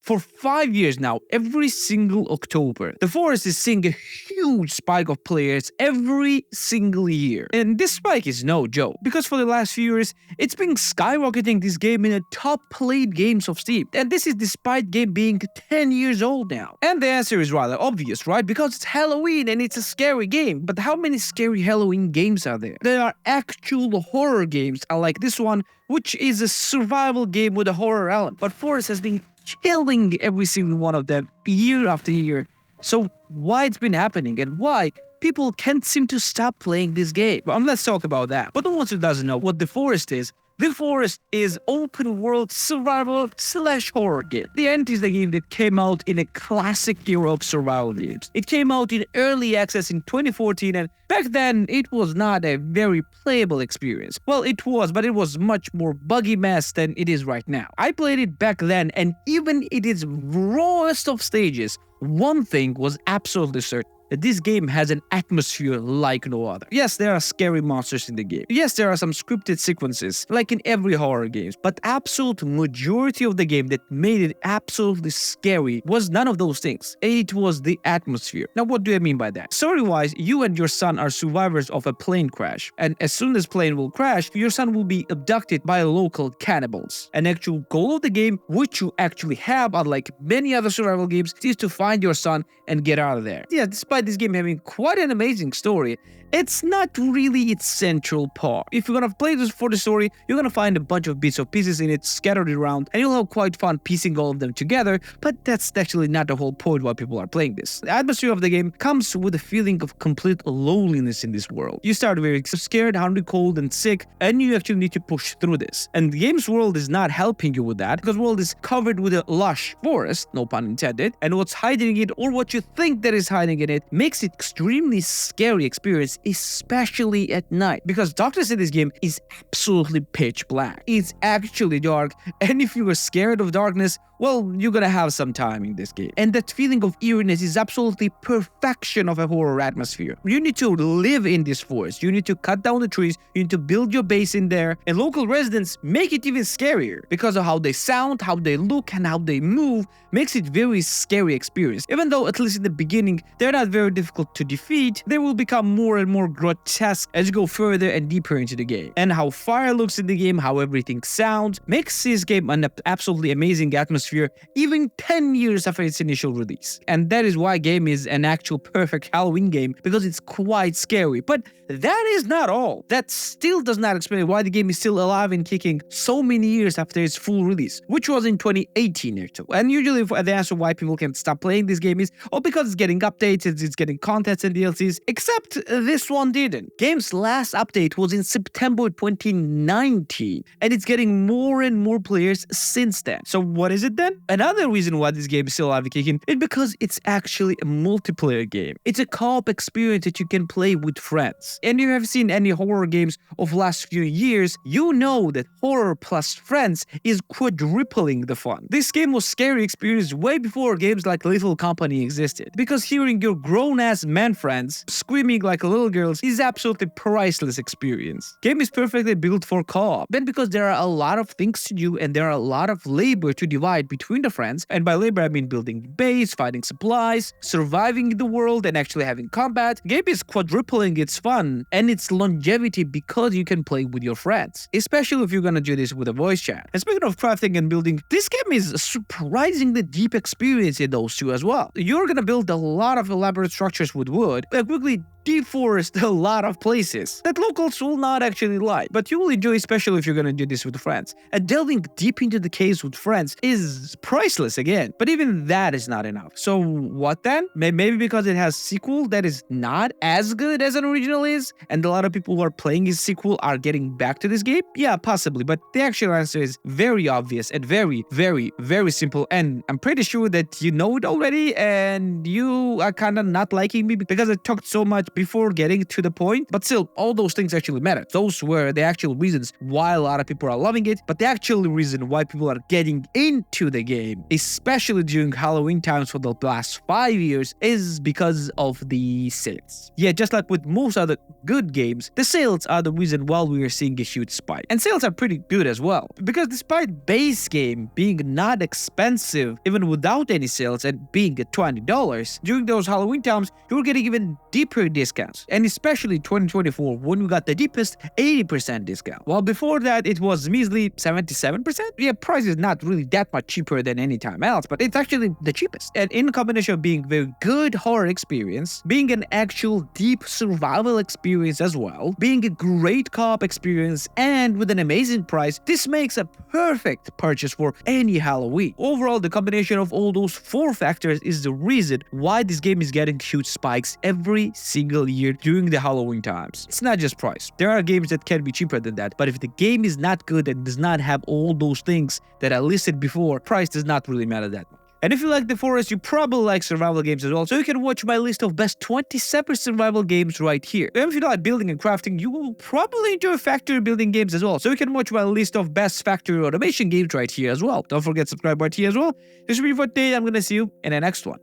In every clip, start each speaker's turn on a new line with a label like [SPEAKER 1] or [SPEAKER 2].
[SPEAKER 1] For 5 years now, every single October, the forest is seeing a huge spike of players every single year. And this spike is no joke, because for the last few years, it's been skyrocketing this game in the top played games of Steam. And this is despite game being 10 years old now. And the answer is rather obvious, right? Because it's Halloween and it's a scary game. But how many scary Halloween games are there? There are actual horror games, unlike this one, which is a survival game with a horror element. But Forest has been killing every single one of them year after year. So why it's been happening and why people can't seem to stop playing this game? Well, let's talk about that. But the ones who doesn't know what The Forest is, The Forest is open world survival / horror game. The End is the game that came out in a classic era of survival games. It came out in early access in 2014, and back then it was not a very playable experience. Well, it was, but it was much more buggy mess than it is right now. I played it back then, and even in its rawest of stages, one thing was absolutely certain: that this game has an atmosphere like no other. Yes, there are scary monsters in the game. Yes, there are some scripted sequences, like in every horror game. But absolute majority of the game that made it absolutely scary was none of those things. It was the atmosphere. Now, what do I mean by that? Story-wise, you and your son are survivors of a plane crash. And as soon as plane will crash, your son will be abducted by local cannibals. An actual goal of the game, which you actually have, unlike many other survival games, is to find your son and get out of there. Yeah, despite this game having quite an amazing story, it's not really its central part. If you're gonna play this for the story, you're gonna find a bunch of bits of pieces in it scattered around, and you'll have quite fun piecing all of them together, but that's actually not the whole point why people are playing this. The atmosphere of the game comes with a feeling of complete loneliness in this world. You start very scared, hungry, cold, and sick, and you actually need to push through this. And the game's world is not helping you with that, because the world is covered with a lush forest, no pun intended, and what's hiding in it, or what you think that is hiding in it, makes it extremely scary experience, especially at night, because darkness in this game is absolutely pitch black. It's actually dark, and if you are scared of darkness, well, you're gonna have some time in this game. And that feeling of eeriness is absolutely perfection of a horror atmosphere. You need to live in this forest, you need to cut down the trees, you need to build your base in there, and local residents make it even scarier because of how they sound, how they look, and how they move makes it very scary experience. Even though, at least in the beginning, they're not very difficult to defeat, they will become more and more grotesque as you go further and deeper into the game. And how fire looks in the game, how everything sounds, makes this game an absolutely amazing atmosphere even 10 years after its initial release. And that is why game is an actual perfect Halloween game, because it's quite scary. But that is not all. That still does not explain why the game is still alive and kicking so many years after its full release, which was in 2018 or so. And usually the answer why people can stop playing this game is, oh, because it's getting updates, it's getting contents and DLCs, except this one didn't. Game's last update was in September 2019, and it's getting more and more players since then. So what is it then? Another reason why this game is still alive and kicking is because it's actually a multiplayer game. It's a co-op experience that you can play with friends. And if you have seen any horror games of last few years, you know that horror plus friends is quadrupling the fun. This game was scary experience way before games like Little Company existed, because hearing your grown-ass man friends screaming like little girls is absolutely priceless experience. Game is perfectly built for co-op, and because there are a lot of things to do and there are a lot of labor to divide between the friends, and by labor I mean building base, finding supplies, surviving the world, and actually having combat, game is quadrupling its fun and its longevity because you can play with your friends, especially if you're gonna do this with a voice chat. And speaking of crafting and building, this game is a surprisingly deep experience in those two as well. You're gonna build a lot of elaborate structures with wood and quickly deforest a lot of places that locals will not actually like, but you will enjoy, especially if you're gonna do this with friends. And delving deep into the caves with friends is priceless again, but even that is not enough. So what then? Maybe because it has sequel that is not as good as an original is, and a lot of people who are playing this sequel are getting back to this game? Yeah, possibly, but the actual answer is very obvious and very, very, very simple, and I'm pretty sure that you know it already, and you are kinda not liking me because I talked so much before getting to the point, but still, all those things actually matter. Those were the actual reasons why a lot of people are loving it, but the actual reason why people are getting into the game, especially during Halloween times for the last 5 years, is because of the sales. Yeah, just like with most other good games, the sales are the reason why we are seeing a huge spike. And sales are pretty good as well, because despite base game being not expensive, even without any sales and being at $20, during those Halloween times, you were getting even deeper discounts. And especially 2024, when we got the deepest 80% discount. While before that, it was measly 77%. Yeah, price is not really that much cheaper than any time else, but it's actually the cheapest. And in combination of being very good horror experience, being an actual deep survival experience as well, being a great co-op experience, and with an amazing price, this makes a perfect purchase for any Halloween. Overall, the combination of all those 4 factors is the reason why this game is getting huge spikes every single year during the Halloween times. It's not just price. There are games that can be cheaper than that, but if the game is not good and does not have all those things that I listed before, price does not really matter that much. And if you like The Forest, you probably like survival games as well, so you can watch my list of best 27 survival games right here. And if you like building and crafting, you will probably enjoy factory building games as well, so you can watch my list of best factory automation games right here as well. Don't forget to subscribe right here as well. This will be for today. I'm gonna see you in the next one.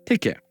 [SPEAKER 1] Take care.